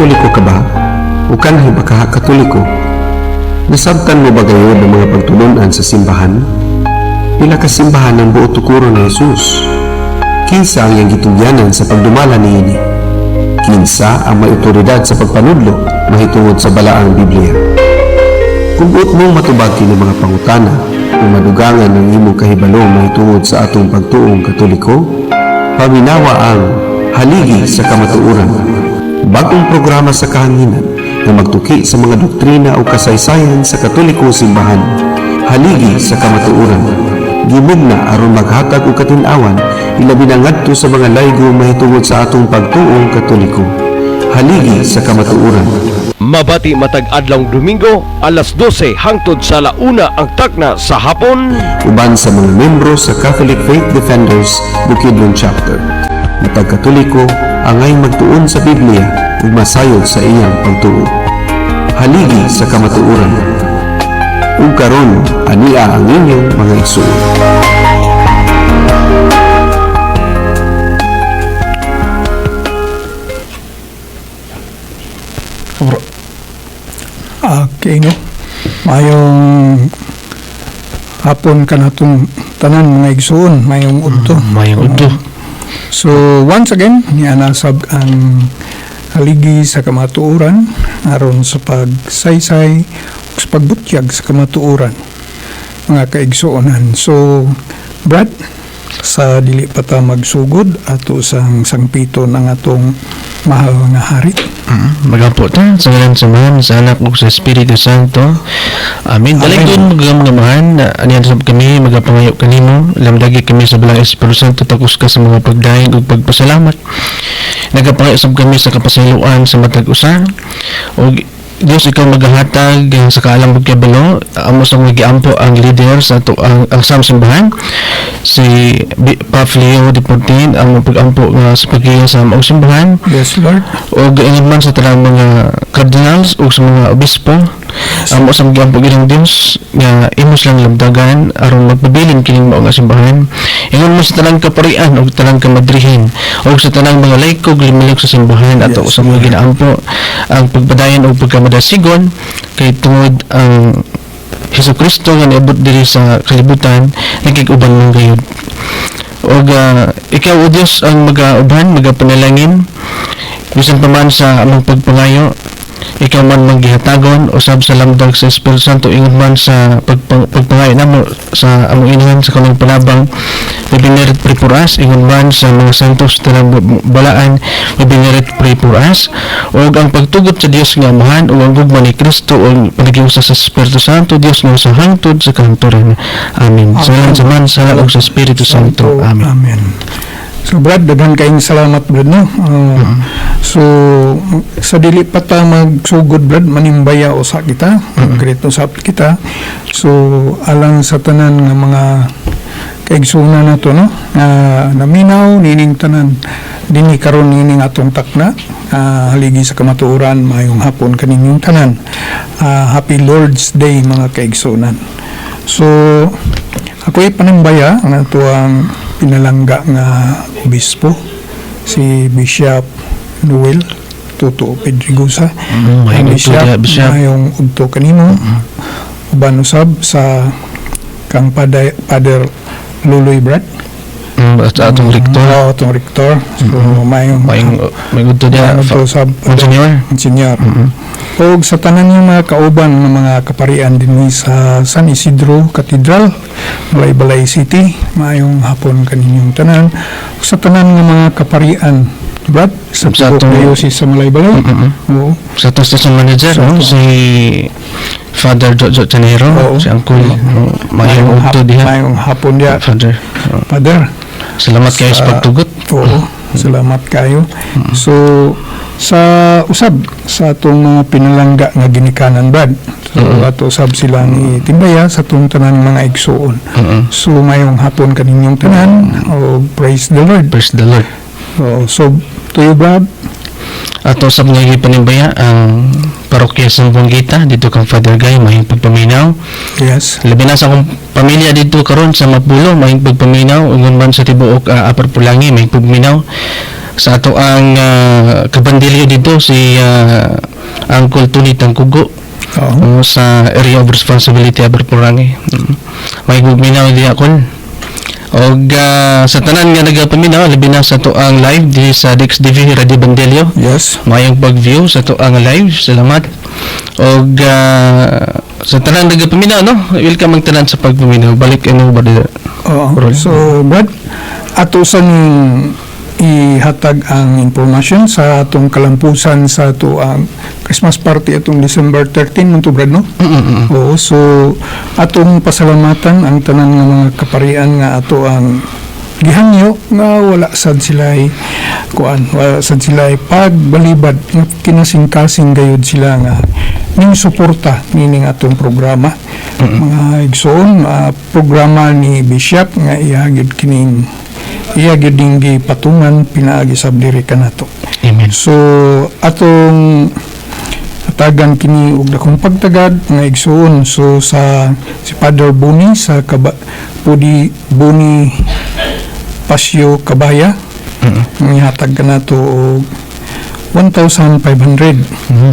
Katoliko ka ba? O kanhi ba ka Katoliko? Nasabtan mo ba gayon ng mga pagtulunan sa simbahan? Pila ka simbahan ng buo tukuro ni Jesus? Kinsa ang iyang gitugyanan sa pagdumala niini? Kinsa ang may otoridad sa pagpanudlo mahitungod sa balaang Biblia? Kung buot mong matubag kini mga pangutana o madugangan ng imong kahibalo mahitungod sa atong pagtuong Katoliko, paminawa ang Haligi sa Kamatuoran, bagong programa sa kahanginan na magtuki sa mga doktrina o kasaysayan sa Katoliko simbahan. Haligi sa Kamatuoran, gimugna aron maghatag og katin-awan ilabi na ngadto sa mga laygo mahitungod sa atong pagtuong Katoliko. Haligi sa Kamatuoran. Mabati matag adlawng Domingo, alas 12 hangtod sa 1 ang takna sa hapon. Uban sa mga membro sa Catholic Faith Defenders Bukidnon Chapter. Matag Katoliko, angay magtuon sa Biblia ug masayod sa iyang pagtuo. Haligi sa Kamatuoran. Ug karon ania ang inyong mga igsoon. Okay, no? Mayong hapon ka na itong tanan mga igsoon, mayong udto. Mayong udto. So, once again, nianasab ang haligi sa kamatuoran aron sa pagsaysay o sa pagbutyag sa kamatuoran mga kaigsuonan. So, Brad, sa dili pa ta magsugod ato sang sangpito ng atong mahal nga hari. Magapo ta sa ngalan sa Ama, sa Anak ug sa Espiritu Santo. Amen. Dalay kun magamamahan na aniyan sab kami magapangayo kanimo, lamdagi kami sa Balang Espiritu Santo takos ka sa mga pagdayon ug pagpasalamat. Nagapangayo sab kami sa kapasayloan sa matag usa ug Diyos ikaw maghahatag sa kaalam ug kabalo. Amo sa magiampo ang leader sa ato ang samsimbahan si Pap Leo Deportin ang pag-ampo nga sa pagkiya sa maong simbahan. Yes, Lord. O gayon man sa tanang mga cardinals o sa mga obispo. Amo sa magiampo gining Dios nga imos lang labdagan aron magpabilin kining mao nga simbahan. Ingon mo sa tanang kaparian o tanang kamadrihin o sa tanang mga layko limilog sa simbahan ato sa mga ginaampo ang pagpadayon o pagkamadasigon kay tungod ang Hesukristo nga niabot diri sa kalibutan nagkig-uban mong gayud. O ikaw o Diyos ang mag-uban, magapanalangin bisan pa man sa among pagpangayo, ikaw man maghihatagon usab sa lamdag sa Espiritu Santo ingon man sa pagpangayo namo sa among inuhan sa kanang panabang bibinirit pre for us ingon man sa mga santos tanang balaan bibinirit pray for us ug ang pagtugot sa Dios nga amahan ug ang gugma ni Kristo ug panagiusa sa Espiritu Santo Dios nga sa hangtod sa kahanturanan. Amen. Sa ngalan sa Man sa Anak ug sa Espiritu Santo. Amen. Amen. So Brad, daghan kayong salamat Brad, no? So sa dili pa ta magsugod Brad, manimbaya o sa kita, great usap kita. So alang sa tanan nga mga kaigsunan nato, no? Naminaw nining tanan dinhi karon nining atong takna, haligi sa kamatuoran, mayong hapon kaninyong tanan. Happy Lord's Day mga kaigsunan. So ako'y panimbaya ang ato ang pinalangga nga obispo si Bishop Noel Tuto Pedregosa. Mayong Bishop mayong udto kanimo uban usab sa kang Father Luloy Brad sa atong rektor. Atong rektor. So mayong udto dia usab Monsignor. Og sa tanan yung mga kauban ng mga kaparian din sa San Isidro Cathedral, Balay City, mayong hapon kaninyong tanan. Sa tanan ng mga kaparian, Brad, sa diocese sa Balay. Oo. Sa to station manager, no? Si Father Jojo Chanero, si Uncle, mayong udto diha. Mayong hapon dia. Father. Salamat kayo sa pagtugot. Oo. Salamat kayo. So sa usab sa atong mga pinalangga nga ginikanan Brad. So ato usab silang itimbaya sa atong tanan mga igsuon. So mayong hapon kaninyong tanan o praise the Lord. Praise the Lord. So to you Brad. Ato sa mga panimbaya ang parokya sa Buanggita dito kang Father Guy mahing pagpaminaw. Yes. Labi na sa akong pamilya dito karon sa Mapulo mahing pagpaminaw ungon man sa tibuok Upper Pulangi mahing pagpaminaw. sa ato ang kabandilyo dito si Uncle Tulitang Kugo sa area of responsibility Aberpurangi. May guminaw di akon. Og sa tanan nga nagapaminaw labi na sa to ang live di sa DexTV Radio Bandelio. Yes. Mayong pag-view sa to ang live. Salamat. Og sa tanan nagapaminaw no. Welcome ang tanan sa pagpaminaw. Balik ano brother. So, Brad, ato sang ihatag ang information sa atong kalampusan sa ato ang Christmas party atong December 13 nito, Brad, no? Oo, so atong pasalamatan ang tanan nga mga kaparian nga ato ang gihangyo nga wala sad sila'y wala sad sila'y pagbalibad nga kinasing-kasing gayud sila nga ning suporta nining atong programa. Mga igsoon, programa ni Bishop nga ihagid kining iyagid ding gipatungan pinaagi sabdiri kanato. Amen. So atong tagan kini og dakong pagtagad nga igsoon, so sa si Father Buni sa Buni Pasyo Kabaya ihatag kanato og 1,500.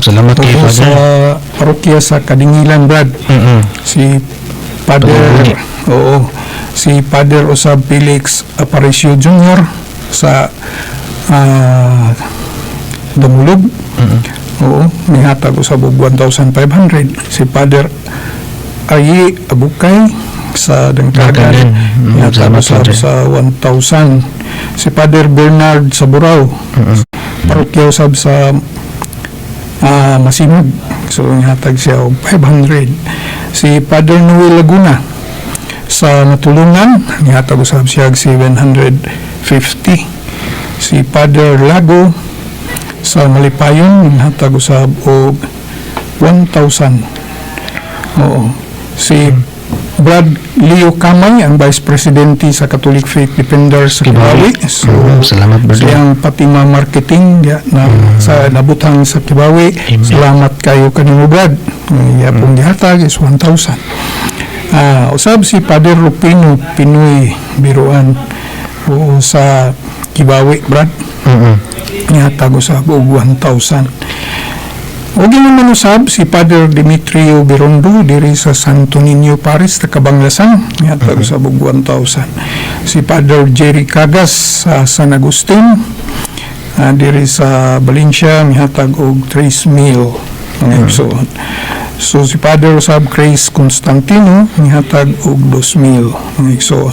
Salamat kay Tungkol sa Father. parokya sa Kadingilan, Brad. Si Father si Father Usab Felix Aparicio Jr. sa Damulog. Nihatag usab og 1,500. Si Father Ayi Abukay sa Dangkagan nihatag usab sa 1,000. Si Father Bernard sa Burao, parokya usab sa Masimog, so nihatag siya og 500. Si Father Noel Laguna sa Matulungan nihatag usab siya og 750. Si Father Lago sa Malipayon nihatag usab og 1,000. Si Brad Leo Kamay, ang Vice Presidente sa Catholic Faith Defenders sa Kibawi. So, salamat brother. siyang Fatima Marketing sa nabutang sa Kibawi. Amen. Salamat kayo kanimo, Brad. Yapong gihatag is 1,000. Usab si Father Rupino Pinoy Biruan sa Kibawi, Brad. Gihatag usab og 1,000. O ginaman usab si Father Demetrio Birondo diri sa Santo Niño Paris sa Kabanglasan nihatag usab og 1,000. Si Father Jerry Cagas sa San Agustin diri sa Valencia nihatag og 3,000 mga igsoon. So si Father usab Grace Constantino nihatag og 2,000 mga igsoon.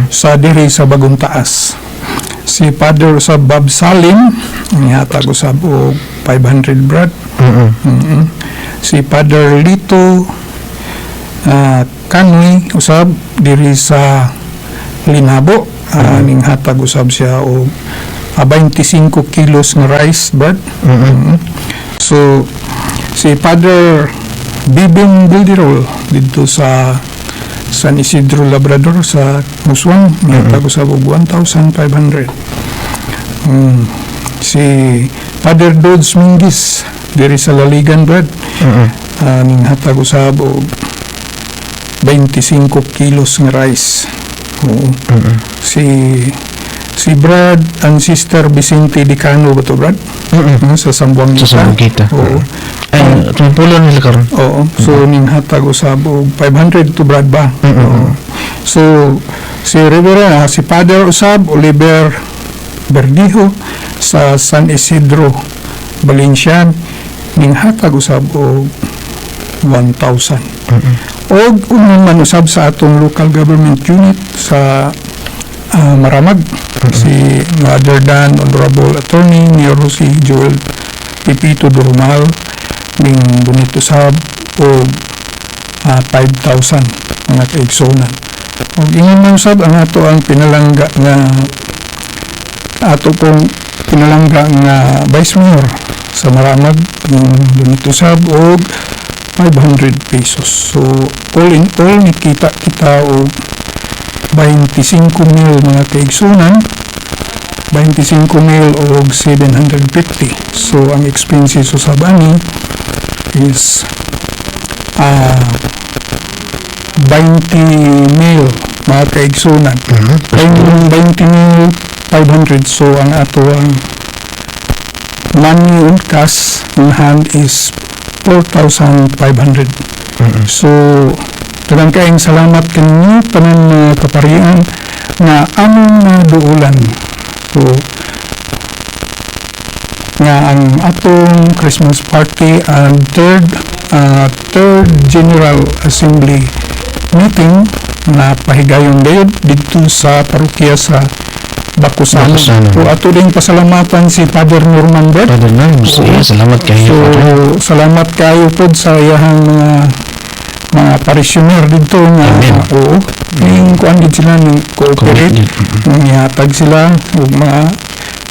Sa diri sa Bagong Taas si Father usab Bob Salim nihatag usab og 500, Brad. Si Father Lito Kanoy usab diri sa Linabo ning hatag usab siya og 25 kilos nga rice, Brad. So si Father Bibing Bildirol dito sa San Isidro Labrador sa Muswang nihatag usab og 1,500. Si Father Dodds Mingis diri sa Laligan, Brad. Ning hatag usab og 25 kilos nga rice. Si Brad and Sister Vicente Dicano ba to, Brad? Sa Sambuanga. Sa Sambuanga. Oo. Ay, tumpulan nila karon. Oo. So ning hatag usab og 500 to, Brad ba? So si Rivera, si Father usab Oliver Berdijo sa San Isidro Valencia ning hatag usab og 1,000. Og man usab sa atong local government unit sa Maramag, si Mother Dan Honorable Attorney Mayor si Joel Pipito Durmal ning bunit usab og 5,000 mga kaigsonan. Og ingon man usab ang ato ang pinalangga nga ato pong pinalangga nga Vice Mayor sa Maramag bunit usab og 500 pesos. So all in all nikita kita og 25,000 mga kaigsunan, 25,000 og 750. So ang expenses usab ani is 20,000 mga kaigsunan. Kay 20,000 500. So ang ato ang money on cash in hand is 4,500. So daghang kaayong salamat kanyo tanan mga kaparian nga among duulan. So nga ang atong Christmas party and third General Assembly meeting na pahigayon gayud dito sa parokya sa Bakusan. Bakusanon. So ato din pasalamatan si Father Norman Brad. Brother Norms, salamat kayo. So salamat kayo pod sa iyang mga parishioner dito nga Amen. oo ning kuan gid sila ning cooperate nihatag sila ug mga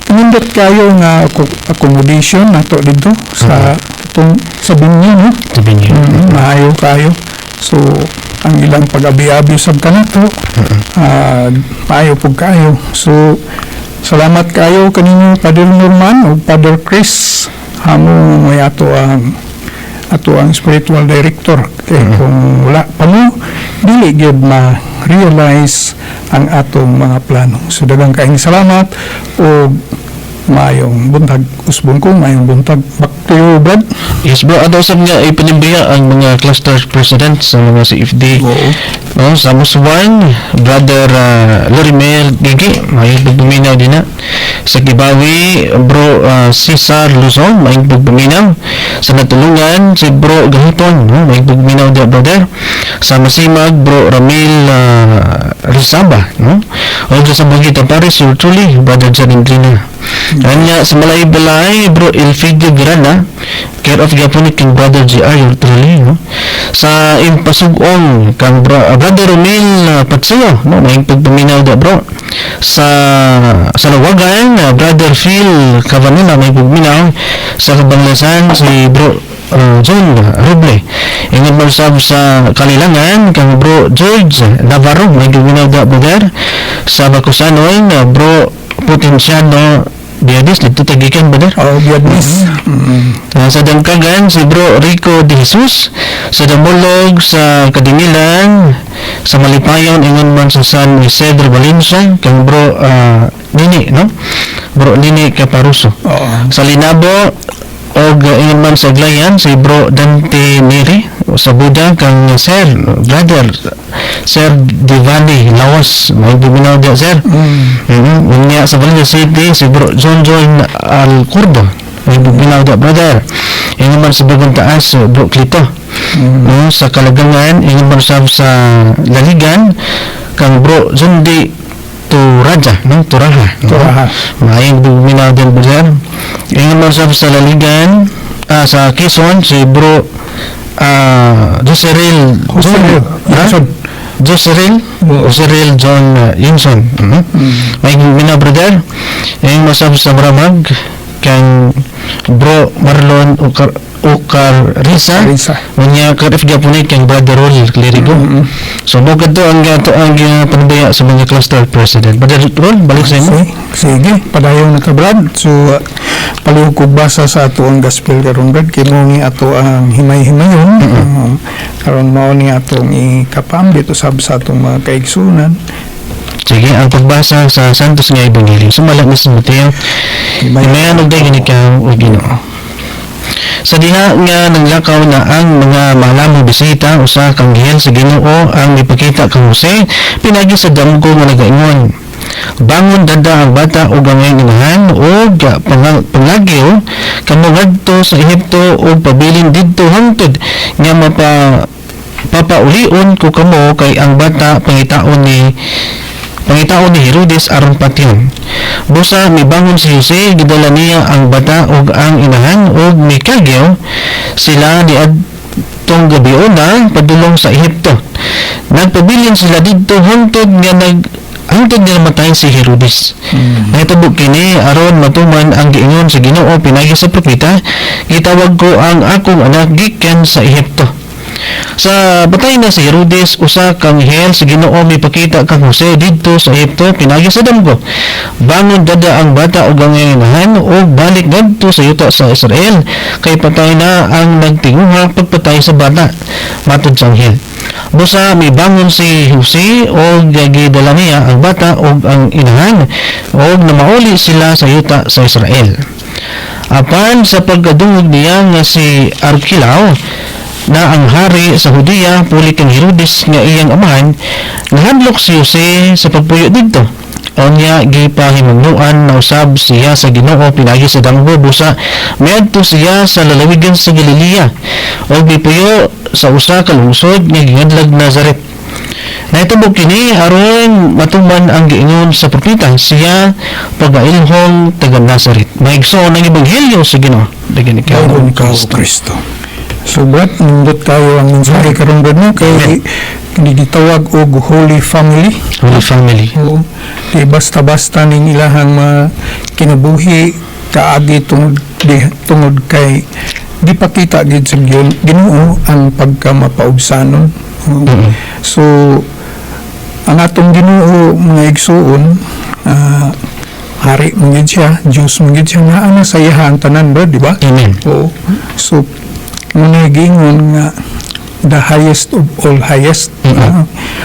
tumindot kayo nga accommodation nato dito sa itong sa binyo no. Sabi niyo. Maayo kayo. So ang ilang pag-abi-abi sab kanato maayo pug kayo. So salamat kayo kaninyo Father Norman ug Father Chris hamo may ato ang spiritual director kay kung wala pa mo dili gyud ma-realize ang atong mga plano. So daghang kaayong salamat o mayong buntag usbon ko mayong buntag back to you Brad. Yes bro, ato sab nga ipinimbiya ang mga cluster president sa mga CFD. Oo. No, sa Muswan, Brother Lorimel Gigi, may pagpaminaw din na. Sa Kibawi, Bro Cesar Luzon, may pagpaminaw. Sa Natulungan, si Bro Gahiton, no, may pagpaminaw din brother. Sa Masimag, Bro Ramil Rizaba, no? O sa Bugita Paris, your truly, Brother Janindrina. Kanya sa Malay Balay, Bro Elfidio Virana, care of Japonik king Brother GR, your truly, no? Sa Impasugong, kang Brother Romil Patsuyo, no? May pagpaminaw da bro. Sa Lawagan, Brother Phil Cavanilla, may pagpaminaw. Sa Kabanglasan, si Bro John Roble. Ingat mo sa Kalilangan, kang Bro George Navarro, may pagpaminaw da brother. Sa Bakusanoy, Bro Potenciano Biadis, dito tagikan brother. Oh, Vietnamese. Sa Dangkagan, si Bro Rico De Jesus. Sa Damulog, sa Kadingilan, sa Malipayon, ingon man sa San Isidro Valencia, kang Bro Nini, no? Bro Nini Caparuso. Oo. Sa Linabo, og ingon man sa Glayan, si Bro Dante Neri. Sa Buda, kang Sir, Brother Sir Divani Lawas, may buminaw dia Sir. Unya sa Valencia City, si Bro John Alcurdo, may buminaw dia brother. Ingon man sa Bagong Taas, Bro Clito. No, sa Kalagangan, ingon man sa Laligan, kang Bro Zundi Turaja, no? Turaha. Turaha. May buminaw dia brother. Ingon man sa Laligan, sa Quezon, si Bro Joseril Joseril John Yunson. May gumina brother. Yung masab sa Bramag kang Bro Marlon Ukar Risa. Manya karif Japonit kang Brother Roll Clerigo. So bukod to ang panubaya sa mga cluster president. Brother Roll, balik sa imo. Sige, padayon na ka Brad. So palihog kog basa sa ato ang gospel karon Brad kay mo ni ato ang himay-himayon. Karon mao ni atong ikapambit usab sa atong mga kaigsunan. Sige, ang pagbasa sa Santos nga Ebanghelyo sumala ni sa Mateo. Himayan og dayeg ni ka o Ginoo. Sa diha nga naglakaw na ang mga malamong bisita usa kang anghel sa Ginoo ang ipakita kang Jose pinagi sa damgo nga nagaingon. Bangon dada ang bata ug ang inahan ug pangagyo kamo ngadto sa Ehipto ug pabilin didto hangtod nga papaulion ko kamo kay ang bata pangitaon ni Herodes aron patyon. Busa mibangon si Jose, gidala niya ang bata ug ang inahan ug mikagyo sila niadtong gabiona padulong sa Ehipto. Nagpabilin sila didto hangtod nga namatay si Herodes. Nahitabo kini aron matuman ang giingon sa Ginoo pinagi sa propeta, gitawag ko ang akong anak gikan sa Ehipto. Sa batay na si Herodes, usa kang anghel sa Ginoo mipakita kang Jose didto sa Ehipto pinagi sa damgo. Bangon dada ang bata ug ang inahan ug balik ngadto sa yuta sa Israel kay patay na ang nagtinguha pagpatay sa bata. Matud sa anghel. Busa mibangon si Jose o gidala niya ang bata o ang inahan o namauli sila sa yuta sa Israel. Apan sa pagkadungog niya nga si Archilao na ang hari sa Hudiya puli kang Herodes nga iyang amahan, nahadlok si Jose sa pagpuyo didto. Onya gipahimugnuan na usab siya sa Ginoo pinagi sa danggo busa miadto siya sa lalawigan sa Galilea o gipuyo sa usa ka lungsod nga gingadlag Nazaret. Nahitabo kini aron matuman ang giingon sa propeta siya pagailhong taga Nazaret. Maigsoon ang ebanghelyo sa Ginoo. Dagan ikaw Gawon ka o Kristo. So brad, nindot tayo ang mensahe karon brad no kay gitawag og Holy Family. Holy Family. Oo. Di basta-basta ning ilahang kinabuhi kaagi tungod kay di pakita gid sa Ginoo ang pagkamapaubsanon. So ang atong Ginoo mga igsuon, hari mo gid siya, Diyos mo gid siya nga ana sa iyang tanan ba, di ba? Amen. Oo. So muna gingon nga the highest of all highest,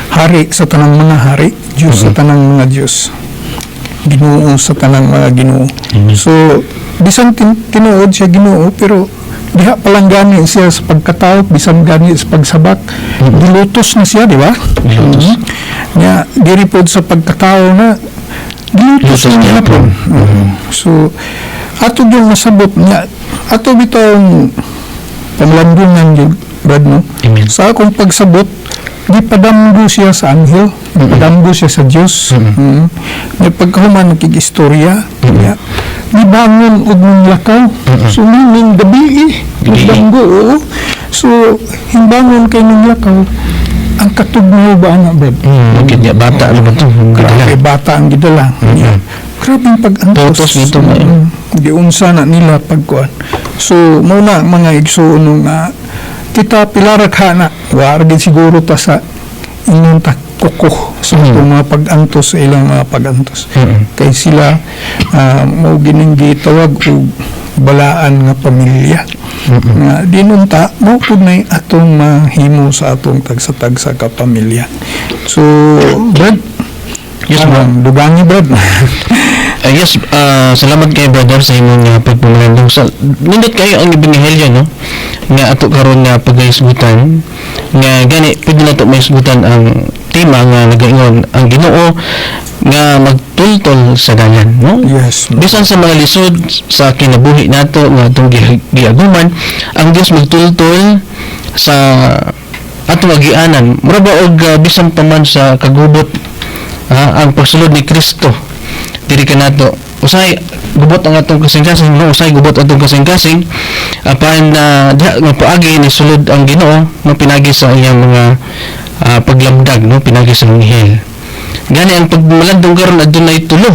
hari sa tanang mga hari, Diyos sa tanang mga Diyos, Ginoo sa tanang mga Ginoo. So bisan tinuod siya Ginoo pero diha palang gani siya sa pagkatao, bisan gani sa pagsabat, dilutos na siya, di ba? Dilutos. Nga diri pod sa pagkatao na dilutos na niya po. So ato yung masabot nga ato bitong pamlandungan yung brad no. Amen. Sa akong pagsabot di padamgo siya sa anghel, di padamgo siya sa Dios. May pagkahuman nakigistorya niya di bangon og ng lakaw. So ning gabi nagdamgo, oo. So himbangon kay ng lakaw ang katugnaw ba na brad? Okay, ya bata ano ba to? Grabe bata ang gidala. Grabe ang pag-antos. Potos nito na Di unsa na nila pagkuan. So muna mga igsuon nga kita pilarak na wargid siguro ta sa inyong kuko sa itong mga pag-antos sa ilang mga pag-antos. Kay sila mao gining gitawag og balaan nga pamilya. Nga dinunta mao pud nay atong mahimo sa atong tagsa-tagsa ka pamilya. So brad, Yes, ma'am. dugangi brad. Yes, salamat kay brother sa imong pagpumulandong sa nindot kayo ang ebanghelyo no nga ato karon nga pagaisgutan nga gani pwede na to maisgutan ang tema nga nagaingon ang Ginoo nga magtultol sa dalan no. Yes. Bisan sa mga lisod sa kinabuhi nato nga atong giaguman ang Dios magtultol sa atong agianan mura ba og bisan pa man sa kagubot ang pagsulod ni Kristo diri kanato usay gubot ang atong kasing-kasing no usay gubot atong kasing-kasing apan diha nga paagi ni sulod ang Ginoo no pinagi sa iyang mga paglamdag no pinagi sa anghel gani ang pagmalandong karon adunay tulo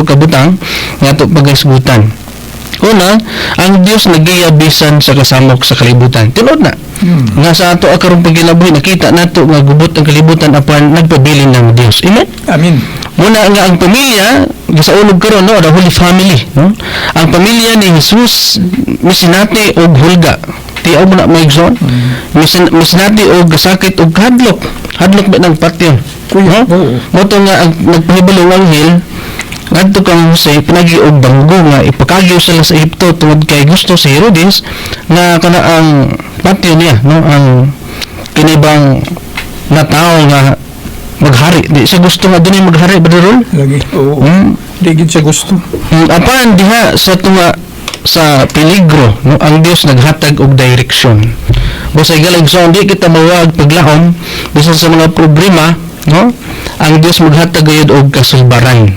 ka butang nga ato pagaisgutan. Una, ang Dios nagiyabisan sa kasamok sa kalibutan. Tinod na. Nga sa ato karong pagkilabuhi nakita nato nga gubot ang kalibutan apan nagpabilin ng Dios. Amen. Amin. Muna nga ang pamilya gisaulog karon no, the Holy Family, no. Ang pamilya ni Jesus misinati og hulga. Tiaw mo na maigsoon. Misinati og sakit og hadlok. Hadlok ba ng patyon. Kuya, oo. Moto nga ang nagpahibalong anghel ngadto kang Jose pinagi og banggo nga ipakagyo sila sa Ehipto tungod kay gusto si Herodes nga kana ang patio niya no ang kinibang na tao nga maghari di siya gusto nga dinhi maghari badrol Lagi. Oo. Di gid siya gusto. apan diha sa tunga sa peligro no ang Dios naghatag og direksyon busay galag so di kita mawag paglaom bisan sa mga problema no ang Dios maghatag gayud og kasulbaran.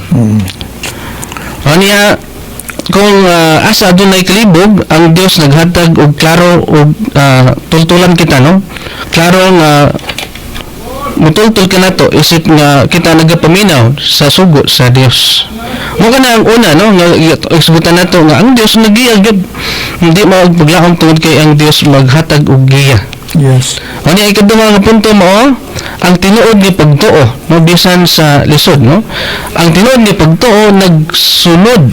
Anya kung asa adunay kalibog ang Dios naghatag og klaro og tultulan kita no klaro nga mutultol ka nato isip nga kita nagapaminaw sa sugo sa Dios mo kana ang una no nga isgutan nato nga ang Dios nagiya gyud hindi mao paglaom tungod kay ang Dios maghatag og giya. Yes. Anya ikaduha nga punto mo ang tinuod ni pagtuo no bisan sa lisod no ang tinuod ni pagtuo nagsunod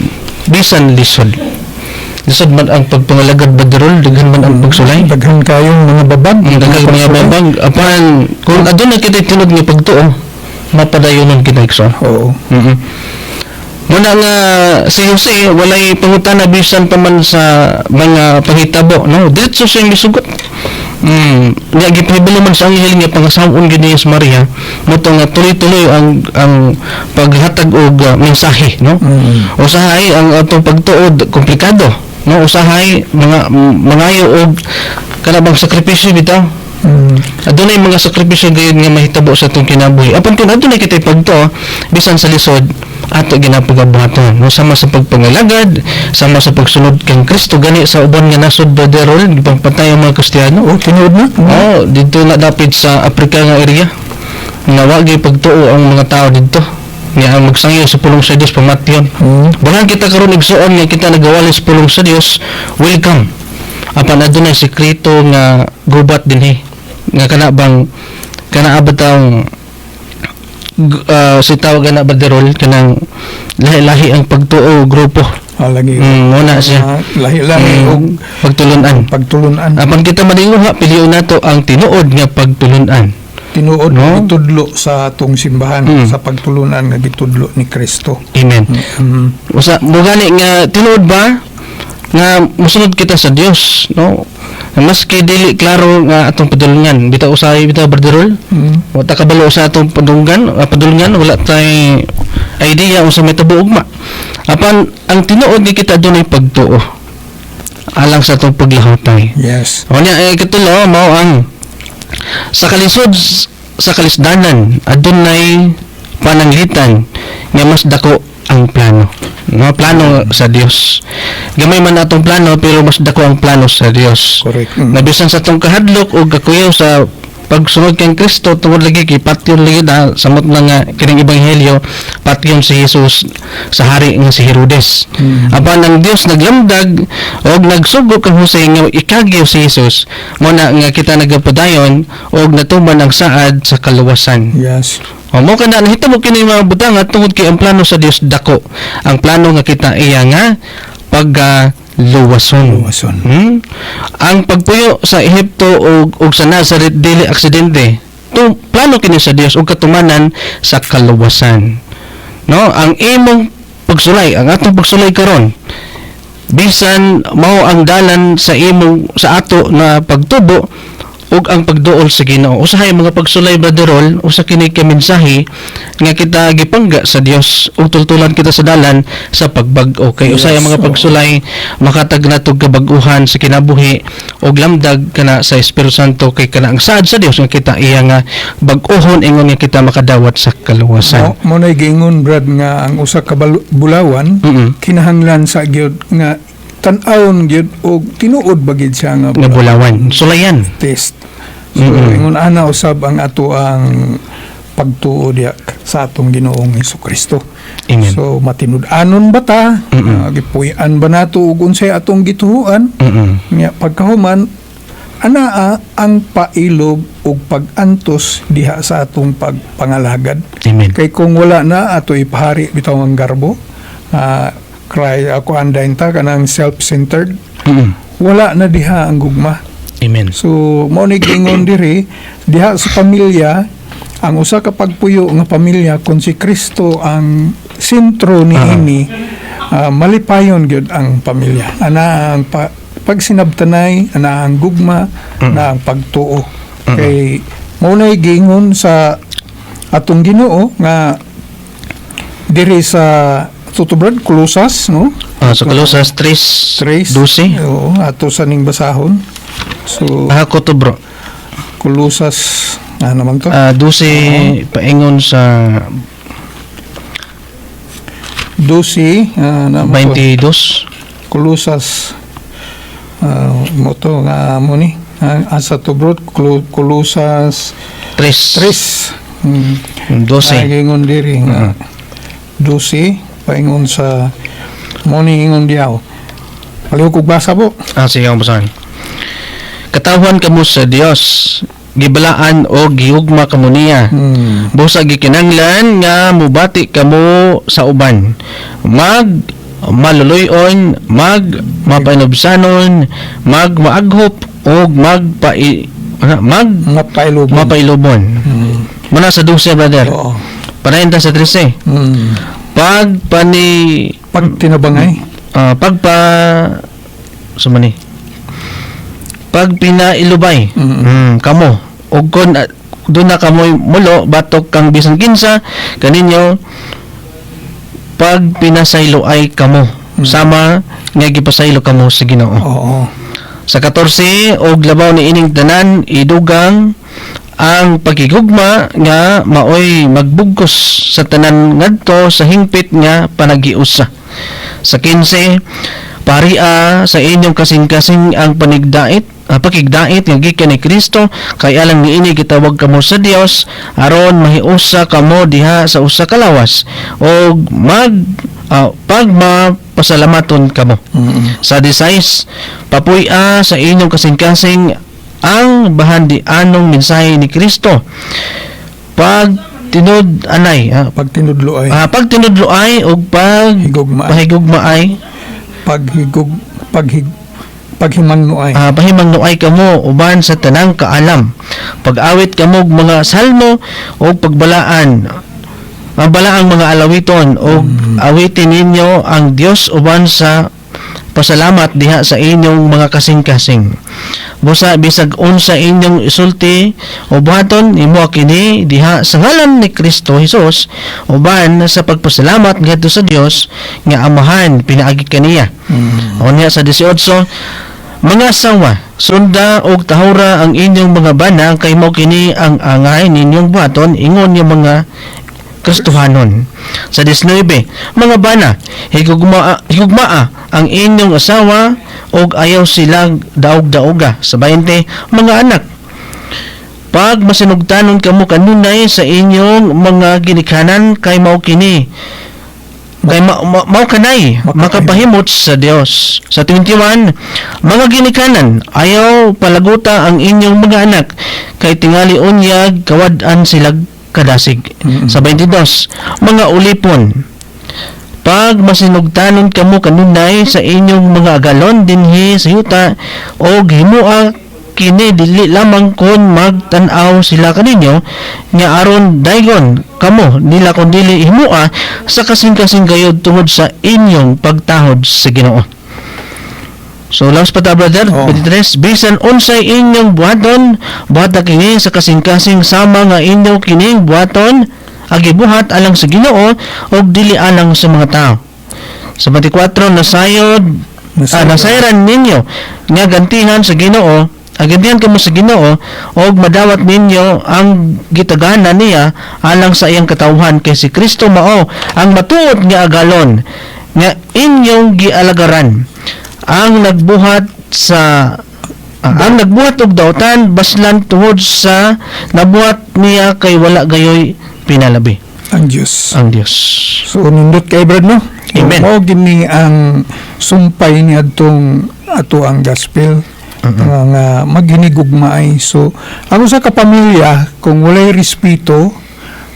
bisan lisod Lisod man ang pagpangalagad baderol, daghan man ang pagsulay. Daghan kayong mga babag. Ang daghan mga babag, apan kung aduna kita tinod nga pagtuo, mapadayonon kita ikso. Oo. Muna nga si Jose walay pangutana bisan pa man sa mga panghitabo, no? Diretso siya misugot. Nga gipahibalo man sa anghel nga pangasawon gid ni Maria, moto nga tuloy-tuloy ang paghatag og mensahe, no? Usahay ang atong pagtuod komplikado, no? Usahay mangayo og kanabang sakripisyo bitaw. Adunay mga sakripisyo gayud nga mahitabo sa atong kinabuhi. Apan kun adunay kitay pagtuo bisan sa lisod ato ginapagabuhaton, no, sama sa pagpangalagad, sama sa pagsunod kang Kristo gani sa uban nga nasod baderol gipangpatay ang mga Kristiyano. Tinuod na. Dito na dapit sa Africa nga area nga wa gyud pagtuo ang mga tao didto nga ang magsangyo sa pulong sa Dios pamatyon. Balang kita karon igsuon nga kita nagawali sa pulong sa Dios, welcome. Apan adunay sekreto nga gubat dinhi nga kana abatang si tawagan na baderol kanang lahi-lahi ang pagtuo grupo. Lagi. Muna siya. Lahi-lahi og pagtulunan. Apan kita maningon ha, piliyon nato ang tinuod nga pagtulunan. Tinuod No? gitudlo sa atong simbahan sa pagtulunan nga gitudlo ni Kristo. Amen. Usa mo gani nga tinuod ba nga musunod kita sa Dios, no? Maski dili klaro nga atong padulungan, bitaw usahay bitaw baderol. Wa ta kabalo sa atong padulungan, wala tay idea unsa may tabo ugma. Apan ang tinuod ni kita dunay pagtuo alang sa atong paglahutay. Yes. Unya katulo mao ang sa kalisod sa kalisdanan adunay pananglitan nga mas dako ang plano, no? Plano sa Dios. Gamay man atong plano pero mas dako ang plano sa Dios. Correct. Nabisan sa atong kahadlok o kakuyaw sa pagsunod kay Kristo tungod lagi kay patyon lagi na samot na nga kining ebanghelyo patyon si Jesus sa hari nga si Herodes. Apan ang Dios naglamdag og nagsugo kang Jose nga ikagyaw si Jesus mo na nga kita nagapadayon og natuman ang saad sa kaluwasan. Yes. Mo kana nahitabo kini mga butang at tungod kay ang plano sa Dios dako. Ang plano nga kita iya nga luwason. Ang pagpuyo sa Ehipto og sa Nazareth dili aksidente. Plano kini sa Dios og katumanan sa kaluwasan. No, ang imong pagsulay, ang atong pagsulay karon bisan mao ang dalan sa imong sa ato na pagtubo ug ang pagduol sa Ginoo. Usahay mga pagsulay baderol usa kini ka mensahe nga kita gipangga sa Dios ug tultulan kita sa dalan sa pagbag-o. Kay usahay ang mga pagsulay makatag natog kabag-uhan sa kinabuhi ug lamdag kana sa Espiritu Santo kay kana ang saad sa Dios nga kita iya nga bag-ohon ingon nga kita makadawat sa kaluwasan. Mo nay giingon Brad nga ang usa ka bulawan kinahanglan sa gyud nga tan-awon gyud og tinuod bagid siya nga bulawan. Sulayan. Test. So, ingon ana usab ang ato ang pagtuo diya sa atong Ginoong Hesukristo. Amen. So matinud-anon ba ta? Gipuy-an ba nato ug unsay atong gituhuan? Nya pagkahuman anaa ang pailog ug pag-antos diha sa atong pagpangalagad. Amen. Kay kung wala na ato ipahari bitaw ang garbo, cry ako andain ta kanang self-centered. Wala na diha ang gugma. Amen. So mo ni gingon diri diha sa pamilya ang usa ka pagpuyo nga pamilya kung si Kristo ang sentro niini malipayon gyud ang pamilya. Ana ang pagsinabtanay, ana ang gugma, na ang pagtuo. Kay mo na gingon sa atong Ginoo nga diri sa tutubrad Kolosas, no? Sa Kolosas 3:12. Oo, ato sa ning basahon. So Ako to bro. Kolosas naman to? 12 paingon sa 12 naman to. 22. Kolosas mo to nga mo ni asa to bro Kolosas 3 12. ingon diri nga 12 paingon sa mo ni ingon diaw. Paliw kog basa po. Sige ang basahin. Katawhan kamo sa Dios, gibalaan o gihugma kamo niya. Busa gikinanglan nga mubati kamo sa uban. maluluyon, mapainobsanon, maaghop o Mapailubo. mapailubon. Muna sa 12, brother. Oo. Panayin ta sa 13. Pag tinabangay. Sumani. Pag pinailubay, kamo. O kung doon na kamoy mulo, batok kang bisan kinsa, kaninyo, pag pinasaylo ay kamo. Sama, nga gipasaylo kamo sa Ginoo. Oo. Sa 14, og labaw ni ining tanan, idugang ang pagigugma nga maoy magbugkos sa tanan ngadto sa hingpit nga panagiusa. Sa 15, paria sa inyong kasing-kasing ang pakigdait nga gikan ni Kristo, kay alang niini gitawag kamo sa Dios aron mahiusa kamo diha sa usa ka lawas og pasalamaton kamo. Sa 16, papuy-a sa inyong kasing-kasing ang bahandianong mensahe ni Kristo. Pag tinud-anay, Pag tinudlo ay. pag tinudloay o pahigugmaay, Paghimangno ay. pahimangnoay kamo uban sa tanang kaalam. Pag-awit kamo og mga salmo o pagbalaan. Mabalaang mga alawiton o awitin ninyo ang Dios uban sa pasalamat diha sa inyong mga kasing-kasing. Busa bisag unsa inyong isulti o buhaton imo kini diha sa ngalan ni Kristo Jesus uban sa pagpasalamat ngadto sa Dios nga Amahan pinaagi kaniya. O niya sa 18, mga asawa, sunda og tahura ang inyong mga bana kay mao kini ang angay ninyong buhaton ingon yung mga Kristohanon. Sa 19, mga bana, higugmaa ang inyong asawa og ayaw silang daog-daoga. Sa 20, mga anak, pag masinugtanon kamo kanunay sa inyong mga ginikanan kay mao kini kay mao kanay makapahimot sa Dios. Sa 21, mga ginikanan, ayaw palaguta ang inyong mga anak kay tingali unyag kawad-an sila kadasig. Sa 22, mga ulipon, pag masinugtanon kamo kanunay sa inyong mga agalon dinhi sa yuta og himua kini dili lamang kon magtan-aw sila kaninyo nga aron daygon kamo nila kun dili himua sa kasing-kasing gayud tungod sa inyong pagtahod sa Ginoo. So last pa ta, brother, 23, bisan unsay inyong buhaton, buhata kini sa kasing-kasing sama nga inyo kining buhaton, agibuhat alang sa Ginoo og dili alang sa mga tao. Sa 24, nasayran ninyo nga gantihan sa Ginoo, agantihan kamo sa Ginoo og madawat ninyo ang gitagana niya alang sa iyang katawhan kay si Kristo mao ang matuod nga agalon nga inyong gialagaran. Ang nagbuhat og dautan baslan tungod sa nabuhat niya kay wala gayoy pinalabi Ang Diyos. So nindot kay brad no. Amen. Mao gini ang sumpay ni ato ang gospel nga maghinigugmaay. So ang usa ka pamilya kung walay respeto,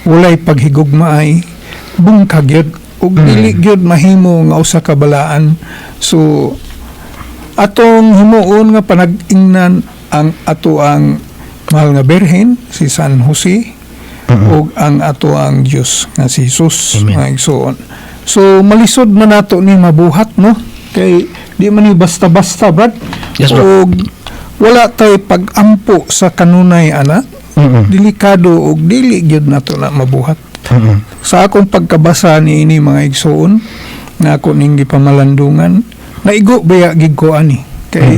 walay paghigugmaay, bungkag yun ug dili gyud mahimo nga usa ka balaan. So atong himuon nga panag-ingnan ang ato ang mahal nga Birhen si San Jose ug ang ato ang Dios nga si Jesus nga igsoon. So malisod na nato ni mabuhat no kay di man ni basta-basta brad. Yes, bro. Ug wala tay pag-ampo sa kanunay ana. Delikado ug dili gyud nato na mabuhat. Sa akong pagkabasa ni ini mga igsoon nga ako ning gipamalandungan naigo baya gid ko ani kay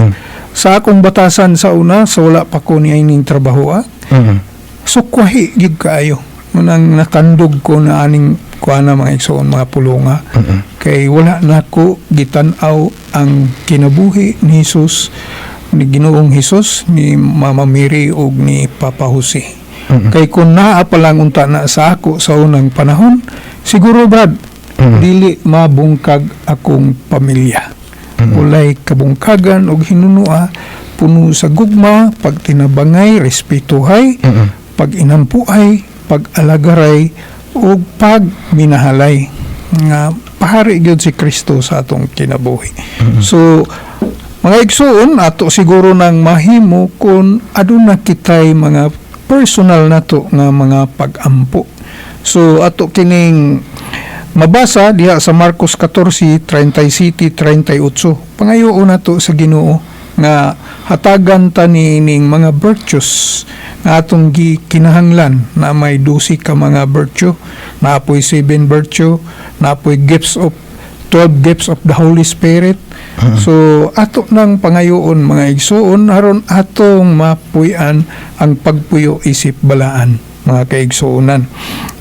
sa akong batasan sa una sa wala pa ko niya ining trabaho sukwahi gid kaayo munang nakandog ko na aning kuana mga igsoon mga pulonga kay wala na ko gitan-aw ang kinabuhi ni Jesus ni Ginoong Hesus ni Mama Mary ug ni Papa Jose. Kay kung naa pa lang unta na sa ako sa unang panahon siguro brad dili mabungkag akong pamilya. Ulay kabungkagan og hinunua puno sa gugma, pagtinabangay, respetuhay, pag-inampuay, pag-alagaray ug pagminahalay nga gipahari gyud si Kristo sa atong kinabuhi. So mga igsoon, ato siguro nang mahimo kung aduna kitay mga personal nato nga mga pag-ampo. So ato kining mabasa diha sa Marcos 14:37-38. Pangayoon nato sa Ginoo nga hatagan ta ning mga virtues nga atong kinahanglan, na may 12 ka mga virtue, naapoy 7 virtue, naapoy 12 gifts of the Holy Spirit. So ato nang pangayoon mga igsoon aron atong mapuy-an ang pagpuyo isip balaan mga kaigsuonan.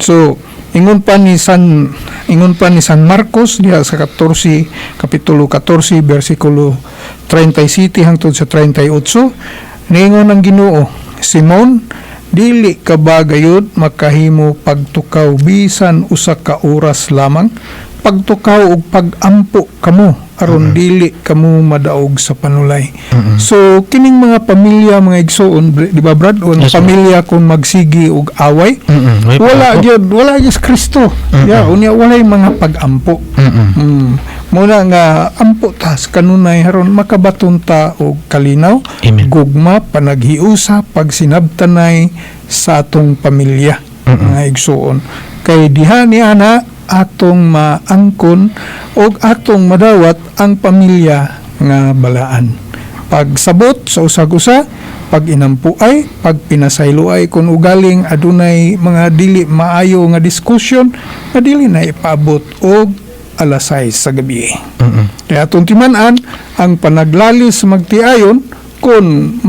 So ingon pa ni San Marcos diha sa kapitulo 14 bersikulo 37 hangtod sa 38, ningon ang Ginoo, Simon, dili ka ba gayud makahimo pagtukaw bisan usa ka oras lamang? Pagtukaw og pag-ampo kamo aron dili kamo madaog sa panulay. So kining mga pamilya mga igsoon, di ba Brad, Yes, pamilya kung magsigi og away, wala gyud Kristo. Unya walay mga pag-ampo. Muna nga ampo ta sa kanunay aron makabaton ta og kalinaw, Amen. gugma, panaghiusa, pagsinabtanay sa atong pamilya mga igsoon. Kay diha ni ana atong maangkon o atong madawat ang pamilya nga balaan. Pagsabot sa usag-usa, pag inampuay, pag pinasayloay kung ugaling adunay mga dili maayo nga diskusyon, na dili na ipaabot og alas 6 sa gabi. Kaya atong timan-an ang panaglalis magtiayon kung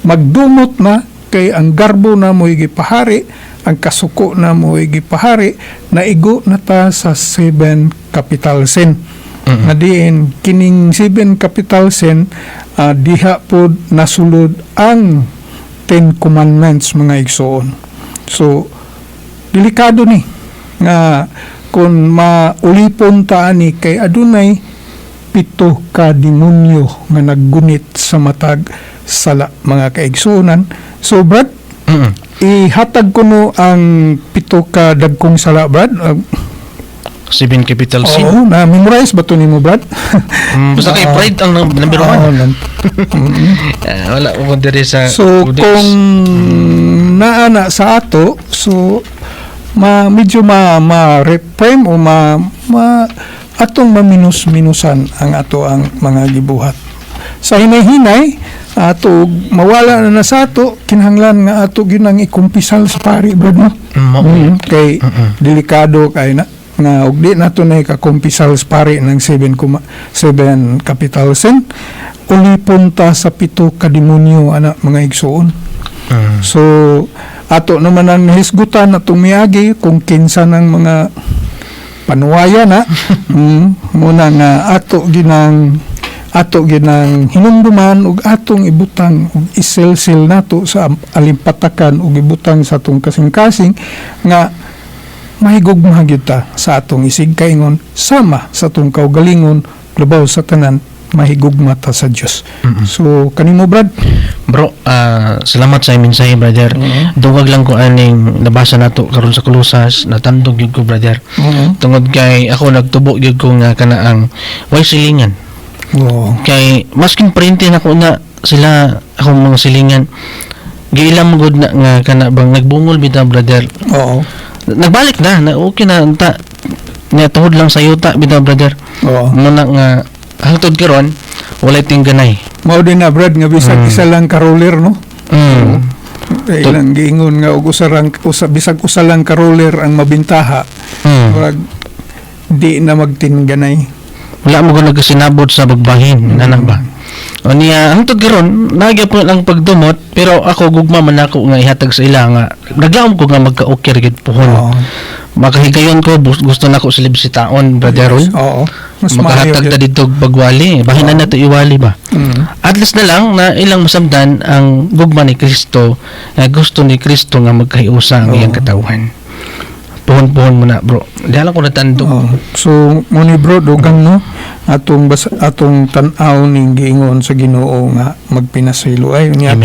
magdumot na kay ang garbo na mo gipahari, ang kasuko na mo gipahari, naigo na ta sa 7 capital sin. Na diin kining 7 capital sin, diha pod nasulod ang 10 commandments mga igsoon. So delikado ni nga kung maulipon ta ani kay adunay 7 ka demonyo nga naggunit sa matag sala mga kaigsuonan. So Brad, ihatag ko no ang 7 ka dagkong sala, Brad. 7 capital sin. Oo, na-memorize ba ito ni mo, Brad? Basta kay pride ang number 1. Wala ko diri sa So, codex. kung naana sa ato, so, medyo ma-reframe o atong maminus-minusan ang ato ang mga gibuhat. Sa hinay-hinay, ato mawala na sa ato, kinahanglan nga ato ginang ikumpisal sa pari, Brad, no? Kay delikado kay na nga og di nato na ikakumpisal sa pari ng 7 capital sin, ulipon ta sa 7 ka demonyo ana mga igsoon. So ato naman ang nahisgutan atong miagi kung kinsa ng mga panuwaya na muna nga ato ginang hinumduman ug atong ibutang ug isilsil nato sa alimpatakan ug ibutang sa atong kasing-kasing nga mahigugma gyud ta sa atong isig kaingon sama sa atong kaugalingon labaw sa tanan mahigugma ta sa Dios. So kanimo, Brad? Bro, salamat sa imin say, brother. Dungag lang ko aning nabasa nato karon sa Kolosas, natandog gyud ko, brother. Tungod kay ako nagtubo gyud ko nga kanaang way silingan. Kay maskin printin ako na sila akong mga silingan giilam gud na nga kana bang nagbungol bitaw, brother. Oo. Nagbalik na okay na ta nga tuhod lang sa yuta bitaw, brother. Oo. Muna nga hangtod karon walay tingganay. Mao din na, Brad, nga bisag isa lang ka-roller, no? Ilang giingon nga og bisag usa lang ka-roller ang mabintaha. Murag di na magtingganay. Wala mo ko nagkasinabot sa bagbahin, nanak ba? O niya, hangtod karon nagya po lang pagdumot, pero ako gugma man ako nga ihatag sa ila nga naglaom ko nga magka-okay gid pohon. Makahigayon ko gusto nako silib si taon, brother. Oo. Mas makahatag ta dito pagwali, bahinan na to iwali ba? At least na lang na ilang masamdan ang gugma ni Kristo, gusto ni Kristo nga magkahiusa ang iyang katawhan. Pohon-pohon mo na, bro. Dihala ko natandog. So muni, bro, dugang no atong tan-aw ning giingon sa Ginoo nga magpinasaylo ay unya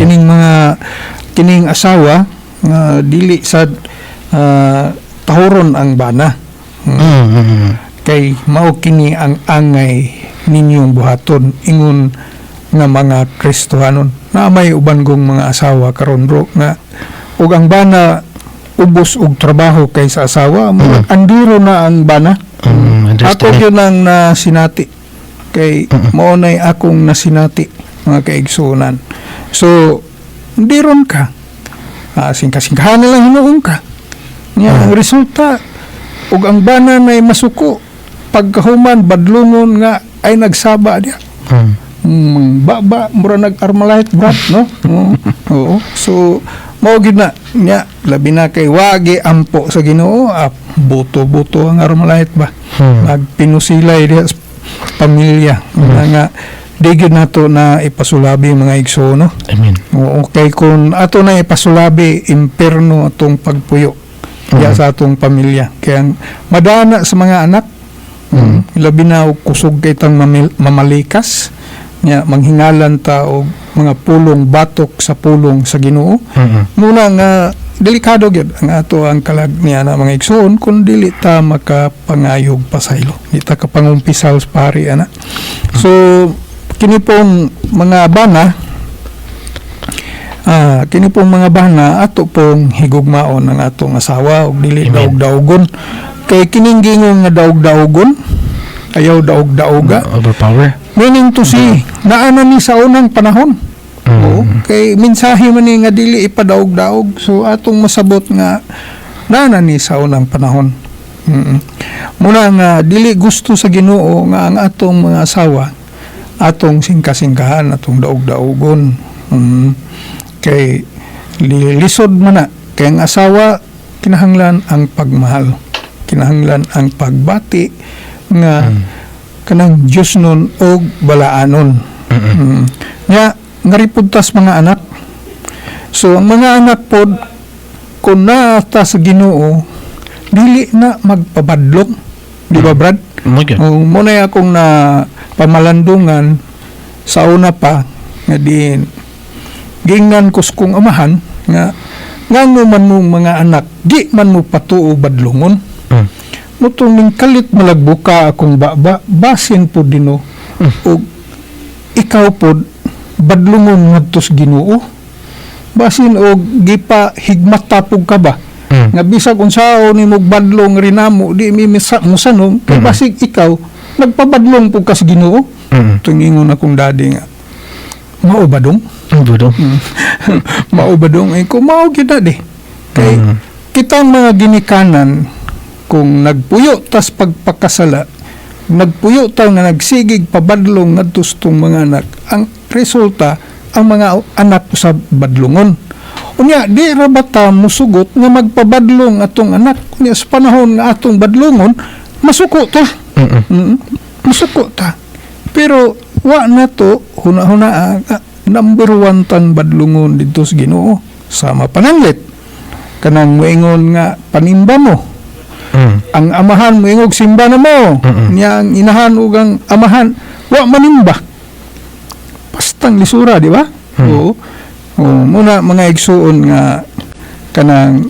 kining asawa nga dili sad tahuron ang bana. kay mao kini ang angay ninyong buhaton ingon nga mga Kristohanon. Na may uban gong mga asawa karon bro nga ug ang bana ubos og trabaho kay sa asawa, andiro na ang bana. Ako yun ang nasinati kay mao nay akong nasinati mga kaigsunan. So diron ka singka-singkahan na lang hinuong ka nga ang resulta ug ang bana nay masuko pagkahuman badlungon nga ay nagsaba diya. Baba mura nag-Armalite brat no. Oo. So mao gid na nya labi na kay wagi ampo sa Ginoo, buto-buto ang Armalite ba. Nagpinusilay diya sa pamilya nga digid nato na ipasulabi mga igsoon no. Amen. Oo, kay kun ato na ipasulabi imperno atong pagpuyo diya sa atong pamilya kaya madana sa mga anak. Labi na og kusog kay tang mamalikas nya manghingalan ta og mga pulong batok sa pulong sa Ginoo. Muna nga delikado gyud ang ato ang kalag niya na mga igsoon kun dili ta makapangayog pasaylo, di ta kapangumpisaw sa pari ana. So kini pong mga bana ato pong higugmaon ang atong asawa og dili daog-daogon kay kining gingong nga daog-daogon ayaw daog-daoga Overpower. meaning to say naana ni sa unang panahon. Oo, kay mensahe man ni nga dili ipadaog-daog, so atong masabot nga naana ni sa unang panahon. Muna nga dili gusto sa Ginoo nga ang atong mga asawa atong singka-singkahan, atong daog-daogon. Kay lisod man na kay ang asawa kinahanglan ang pagmahal, kinahanglan ang pagbati nga kanang Diyos nun og balaanon. Nga ngaripudtas mga anak. So ang mga anak pod kung naata sa Ginoo dili na magpabadlong, di ba Brad? Muna akong na pamalandungan sa una pa nga din gingnan kuskong amahan nga ngano man mong mga anak di man mo patuo badlongon. Mutong ning kalit malagbuka akong baba basin po dino og ikaw po badlungon ngadto sa Ginoo basin og gipa higmatapog ka ba nga bisag unsaon nimo badlong rinamo di mi musanong kay basig ikaw nagpabadlong pug ka sa Ginoo. Tungingon akong dadi nga mao ba dong mao ba dong ko mao kita di kay kitang mga ginikanan kung nagpuyo tas pagpakasala nagpuyo ta nga nagsigig pabadlong ngadto sa tong mga anak, ang resulta ang mga anak sa badlongon. Unya di ra ba ta musugot nga magpabadlong atong anak unya sa panahon nga atong badlongon masuko ta. Masuko ta. Pero wa na to huna-huna number 1 tan badlongon dito sa Ginoo sama pananglit kanang moingon nga panimba mo. Ang amahan mo ingog simba na mo. Niyang inahan ug ang amahan wa manimba. Pastang lisura, di ba? Oo. Muna mga igsuon nga kanang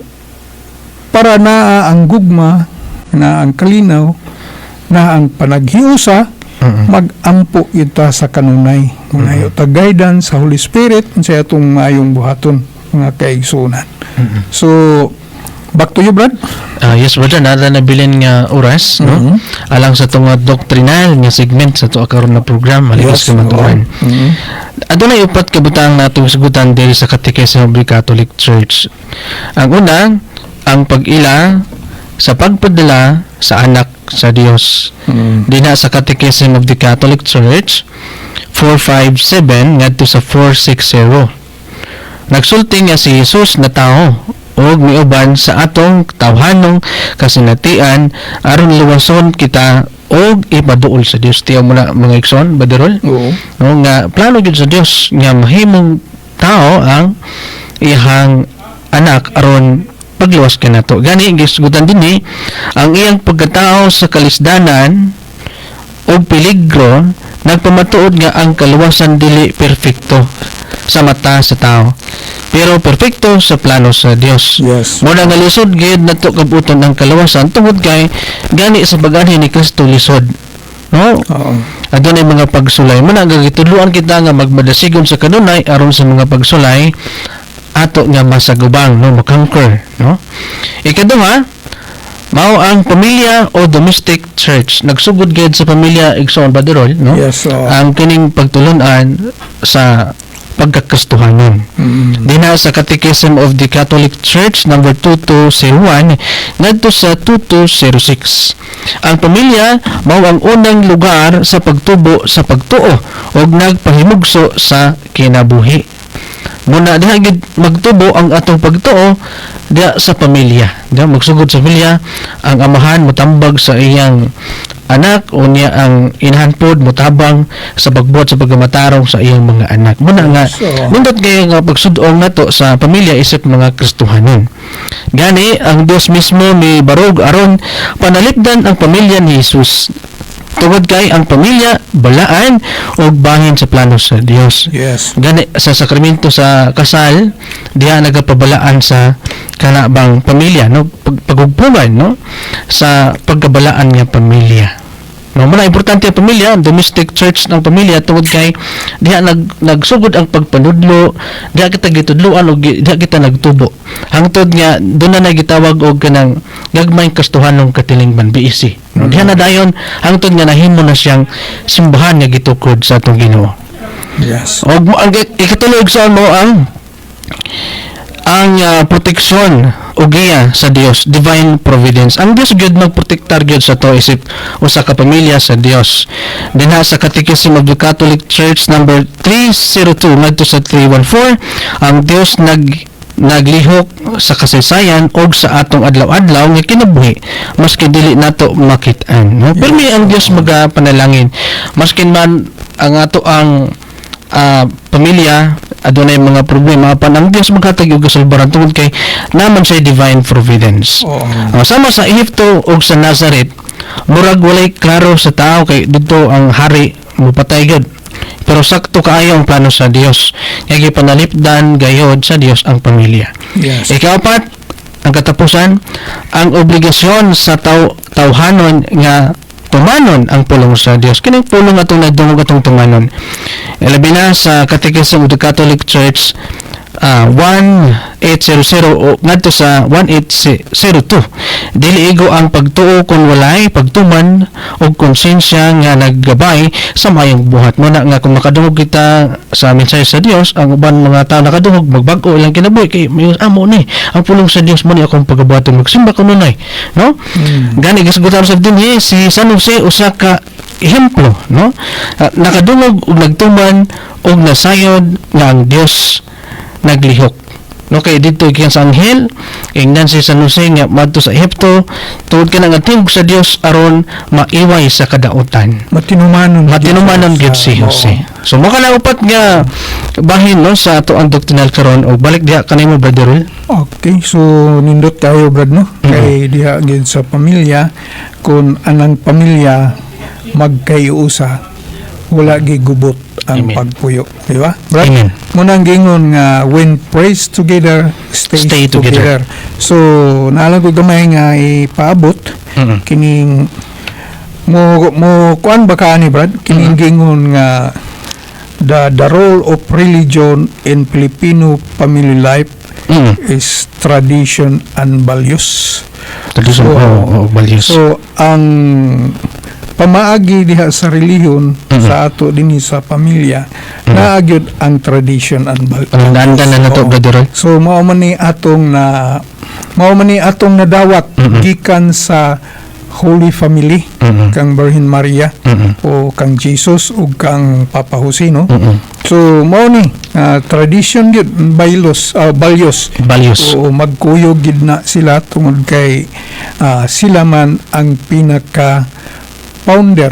para na ang gugma, na ang kalinaw, na ang panaghiusa, mag-ampo ita sa kanunay. Mga ita guidance sa Holy Spirit sa atong mayong buhaton, mga kaigsunan. So, back to you, Brad. Yes, brother, nada nabilin nga oras, no? Alang sa itong doctrinal nga segment sa ito karon na program, maliwas ka matuan. Ato na upat kabutang natong sagutan diri sa Catechism of the Catholic Church. Ang una, ang pag-ila sa pagpadala sa anak sa Dios. Dina sa Catechism of the Catholic Church 457 ngadto sa 460. Nagsulti nga si Jesus na tao og miuban sa atong tawhanong kasinatian aron luwason kita og ipaduol sa Dios. Tiyaw mo na mga igsoon, Baderol? Oo. No, nga plano gyud sa Dios nga mahimong tao ang iyang anak aron pagluwas kanato. Gani gisgutan dinhi ang iyang pagkatao sa kalisdanan og peligro nagpamatuod nga ang kaluwasan dili perfecto sa mata sa tao. pero perfecto sa plano sa Dios. Yes. Muna nga lisod gayud nato kabuton ang kalawasan tungod kay gani sa pag-anhi ni Kristo lisod. No? Oo. Adunay mga pagsulay. Muna nga gitudloan kita nga magmadasigon sa kanunay aron sa mga pagsulay ato nga masagubang, no, makonquer, no? Ikaduha, mao ang pamilya o domestic church. Nagsugod gayud sa pamilya igsoon Baderol, no? Yes, oo. Ang kining pagtulunan sa pagkakristohanon. Dina sa Catechism of the Catholic Church number 2201 ngadto sa 2206. Ang pamilya mao ang unang lugar sa pagtubo sa pagtuo ug nagpahimugso sa kinabuhi. Muna diha gid magtubo ang atong pagtuo diha sa pamilya. Diha magsugod sa pamilya ang amahan motambag sa iyang anak o niya ang inahanpod motabang sa pagbuhat sa pagamatarong sa iyang mga anak. Muna nga So, nindot kay nga pagsudong nato sa pamilya isip mga Kristohanon. Gani ang Dios mismo ni barog aron panalipdan ang pamilya ni Jesus. Tungod kay ang pamilya balaan og bahin sa plano sa Dios. yes. Gani sa sakramento sa kasal diha nagapabalaan sa kanabang pamilya, no, pagugpungan, no, sa pagkabalaan nga pamilya. No, muna importante ang pamilya, ang domestic church ng pamilya tungod kay diha nagsugod ang pagpanudlo, diha kita gitudloan og diha kita nagtubo. Hangtod nga doon na gitawag og kanang gagmayng kastuhanong katilingban BEC. No, diha na dayon hangtod nga nahimo na siyang simbahan nga gitukod sa atong Ginoo. Yes. Og ang ikatulog sa mo ang proteksyon o giya sa Dios, divine providence. Ang Dios gyud magprotektar gyud sa to isip usa ka pamilya sa Dios. Dinha sa Catechism of the Catholic Church number 302 ngadto sa 314, ang Dios naglihok sa kasaysayan og sa atong adlaw-adlaw nga kinabuhi maski dili nato makit-an, no? Pero may ang Dios magapanalangin maskin man ang ato ang pamilya adunay mga problema apan ang Dios maghatag og kasulbaran tungod kay naman say divine providence. Oo. Sama sa Ehipto ug sa Nazareth murag walay klaro sa tao kay didto ang hari mupatay gyud. Pero sakto kaayo ang plano sa Dios. Kaya panalipdan gayod sa Dios ang pamilya. Yes. Ikapat, ang katapusan, ang obligasyon sa tawhanon nga tumanon ang pulong sa Dios. Kining pulong atong nadungog atong tumanon. Labi na sa Catechism of the Catholic Church 1800 o ngadto sa 1802. Dili igo ang pagtuo kun walay pagtuman og konsensya nga naggabay sa mayong buhat. Muna nga kung makadungog kita sa mensahe sa Dios, ang uban mga tao nakadungog magbag-o ilang kinabuhi kay may amo ni ang pulong sa Dios mo ni akong pagabuhaton magsimba kanunay, no? Gani gisgutan sa dinhi si San Jose usa ka ehemplo, no? Nakadungog ug nagtuman og nasayod nga ang Dios naglihok. No, kay dito kiyan sa anghel, ingnan si San Jose nga madto sa Ehipto tungod ka nga tingog sa Dios aron maiway sa kadautan. Matinumanon Gyud si Jose. So mo kana upat nga bahin no sa ato ang doctrinal karon og balik diha kanimo Brother Will. Okay, so nindot tayo brad no. Kay diha gid sa pamilya kun anang pamilya magkayusa wala gigubot ang Amen. pagpuyo, di ba? Brad? Amen. Munang gingon nga when praised together, stay together. So naalang ko gamay nga ipaabot kining mo kuan ba ka ni Brad? Kining gingon nga the role of religion in Filipino family life is tradition and values. Tradition values. So ang pamaagi diha sa relihiyon sa ato dinhi sa pamilya naagyod ang tradition and values. Ang ganda na nato Brother Will. So mao man ni atong nadawat gikan sa Holy Family kang Virgin Maria o kang Jesus o kang Papa Jose, no? So mao ni tradition gyud values. O magkuyog gid na sila tungod kay sila man ang pinaka founder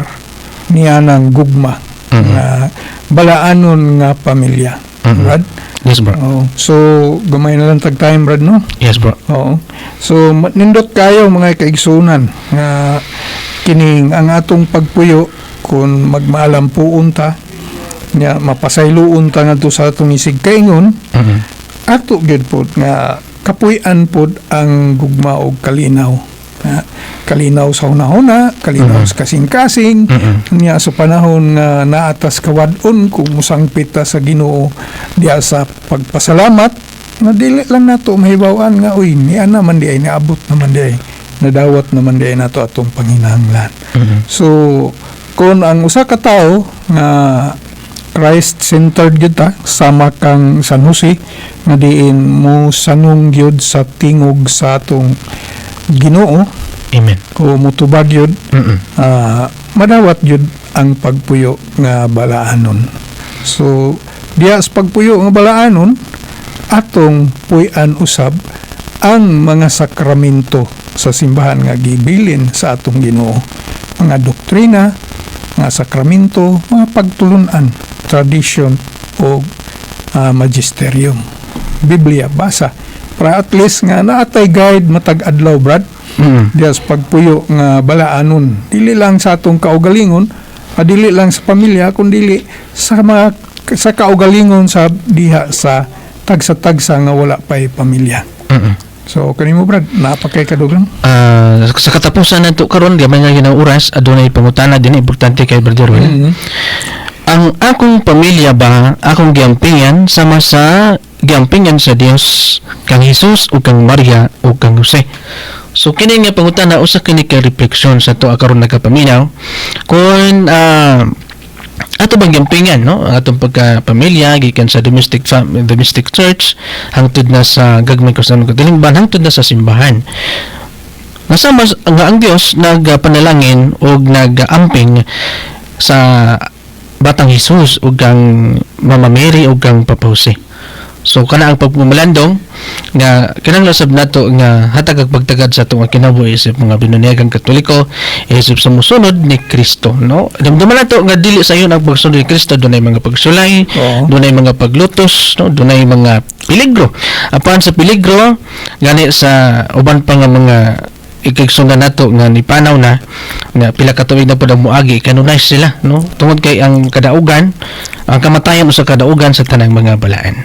niya ng gugma nga balaanon nga pamilya. Brad? Yes, bro. So gamay na lang tag time Brad, no? Yes, bro. Oo. So nindot kayo mga kaigsunan nga kining ang atong pagpuyo kung magmaalampuon ta nga mapasayloon ta ngadto sa atong isig kaingon ato gid pod nga kapuy-an pod ang gugma og kalinaw. Kalinaw sa una-una, kalinaw sa kasing-kasing, niya sa panahon nga naatas kawadon kung musangpit ta sa Ginoo diya sa pagpasalamat, na dili lang nato mahibaw-an nga uy niya naman di ay naabot naman di ay nadawat naman di ay nato atong panginahanglan. So kung ang usa ka tawo nga Christ-centered gyud ta, sama kang San Jose nga diin mo sanong gyud sa tingog sa atong Ginoo, Amen. o mutubag yun, madawat yun ang pagpuyo nga balaanon. So, diya sa pagpuyo nga balaanon, atong puy-an usab ang mga sakramento sa simbahan nga gibilin sa atong Ginoo. Mga doktrina, mga sakramento, mga pagtulunan, tradisyon o magisterium. Biblia, basa. Para at least nga naatay guide matag adlaw, Brad. Diya sa pagpuyo nga balaanon, dili lang sa atong kaugalingon, dili lang sa pamilya, kundi sa mga sa kaugalingon sa diha sa tagsa-tagsa nga wala pay pamilya. So kanimo, Brad, napakay kadugang. Sa katapusan nato karon gamay nga ginang oras, adunay pangutana din importante kay Brother Will. Ang akong pamilya ba akong giampingan sama sa giampingan sa Dios kang Hesus o kang Maria o kang Jose? So kini nga pangutana usa kini kay refleksyon sa to karon nagapaminaw kung ato bang giampingan, no, ang atong pagkapamilya gikan sa domestic church hangtod na sa gagmay ko sa kadilingban hangtod na sa simbahan. Nasama nga ang Dios nagpanalangin o nagamping sa Batang Hesus ug kang Mama Mary ug kang Papa Jose. So kana ang pagpumulandong nga kinahanglan sab nato nga hatag ag pagtagad sa atong kinabuhi sa mga binunyagang Katoliko isip sa musunod ni Kristo, no? Damdaman nato nga dili sa iyon ang pagsunod ni Kristo, dunay mga pagsulay, dunay mga paglutos, no? Dunay mga peligro. Apan sa peligro gani sa uban pa nga mga ikigsundan nato nga nipanaw na nga pila ka tuig na pud ang moagi kanunay sila, no, tungod kay ang kadaugan, ang kamatayan sa kadaugan sa tanang mga balaan.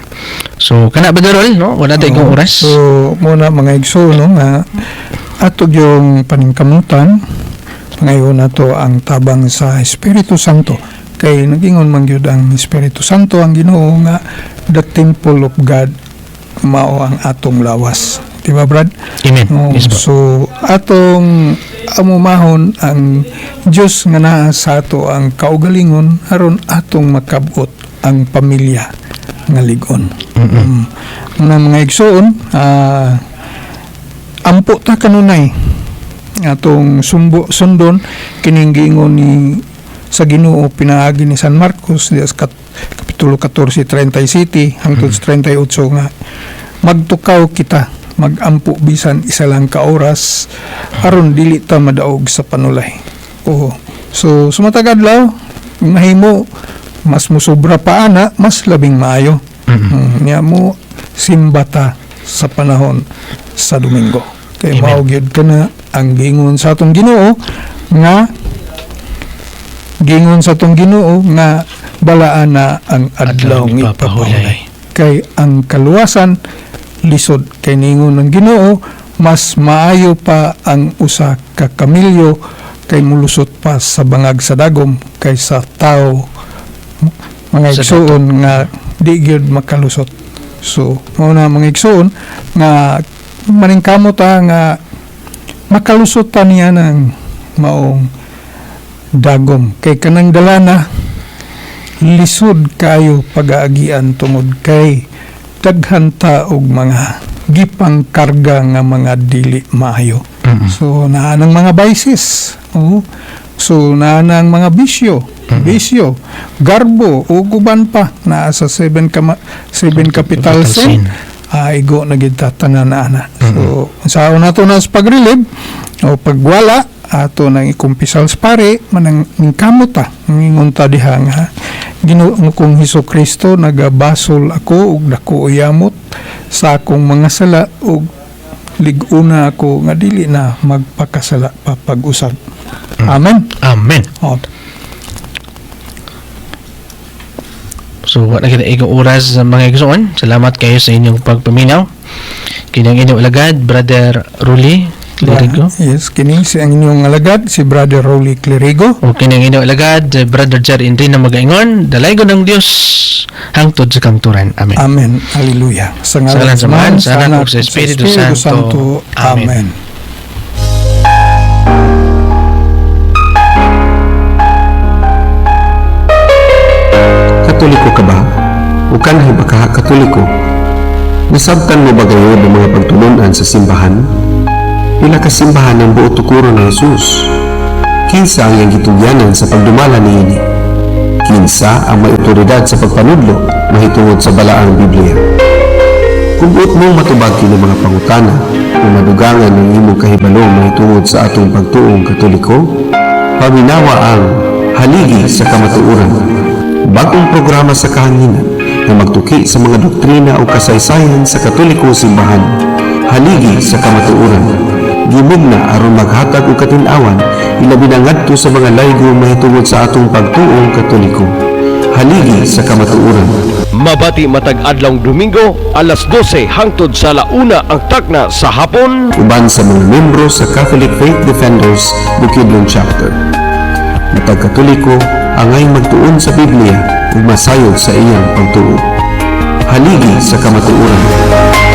So kana ba Darol, no, wala tay kong oras. So muna mga igso, no, nga ato yung paningkamutan ngayon nato ang tabang sa Espiritu Santo, kay nagingon man gyud ang Espiritu Santo ang Ginoo nga the temple of God mao ang atong lawas. Diba, Brad? Amen. Yes, so, atong amumahon ang Diyos nga naa sa ato ang kaugalingon aron atong makabot ang pamilya nga ligon. Mga mga igsoon, ampo ta kanunay atong sundon kining giingon ni sa Ginoo pinaagi ni San Marcos dias kapitulo 14:37 hangtod 38 nga magtukaw kita, magampo bisan isa lang ka oras aron dili ta madaog sa panulay. So sumatag adlaw mahimo mas musobra pa ana, mas labing maayo. Niya mo simbata sa panahon sa Domingo. Kay mao gyud kana ang gingon sa atong Ginoo nga balaan na ang adlaw ng ipapahulay. Kay ang kaluwasan lisod, kay ningon ng Ginoo mas maayo pa ang usa ka kamilyo kay mulusot pa sa bangag sa dagom kaysa tao mga igsoon nga di gyud makalusot. So mao na mga igsoon nga maningkamot ta nga makalusot ta niya ng maong dagom, kay kanang dalana lisod kayo pag-aagian tungod kay daghan ta og mga gipang karga nga mga dili maayo. So naanang mga vices, so naanang mga bisyo, garbo o guban pa naa sa 7 capital sin igo na gid tanan ana. So sa una to na sa pagrelieve o pagwala ato nang ikumpisal sa pare manang kamot ta ngingon ta diha nga Ginoo kong Hesukristo nagabasol ako ug dako uyamot sa akong mga sala ug lig-una ako nga dili na magpakasala pa pag-usab. Amen. Amen. So, wala kita ikong oras sa mga igsoon. Salamat kayo sa inyong pagpaminaw. Kinang inyong alagad, Brother Ruli Clerigo. Yes, kini si ang inyong alagad, si Brother Rolly Clerigo. O kinang inyong alagad, Brother Jar Indri na magaingon. Dalaygo ng Diyos hangtod sa kanturan. Amen. Amen. Hallelujah. Sa ngalan Sa ngalan sa sa Anak, Anak, ug sa Espiritu Santo. Amen. Amen. Katoliko ka ba? O kanhi ba ka katoliko? Nasabtan mo ba gayon ang mga pagtulunan sa simbahan? Pila ka simbahan ang buot tukuro ng Jesus? Kinsa ang iyang gitugyanan sa pagdumala niini? Kinsa ang may otoridad sa pagpanudlo mahitungod sa balaang Biblia? Kung buot mong matubag kini mga pangutana o madugangan ng imong kahibalo mahitungod sa atong pagtuong katoliko, paminawa ang Haligi sa Kamatuoran, bagong programa sa kahanginan na magtuki sa mga doktrina o kasaysayan sa katoliko simbahan. Haligi sa Kamatuoran, gimugna aron maghatag og katin-awan ilabi na ngadto sa mga laygo mahitungod sa atong pagtuong katoliko. Haligi sa Kamatuoran. Mabati matag adlawng Domingo, alas 12 hangtod sa 1 ang takna sa hapon. Uban sa mga membro sa Catholic Faith Defenders Bukidnon Chapter. Matag Katoliko, angay magtuon sa Biblia ug masayod sa iyang pagtuo. Haligi sa Kamatuoran.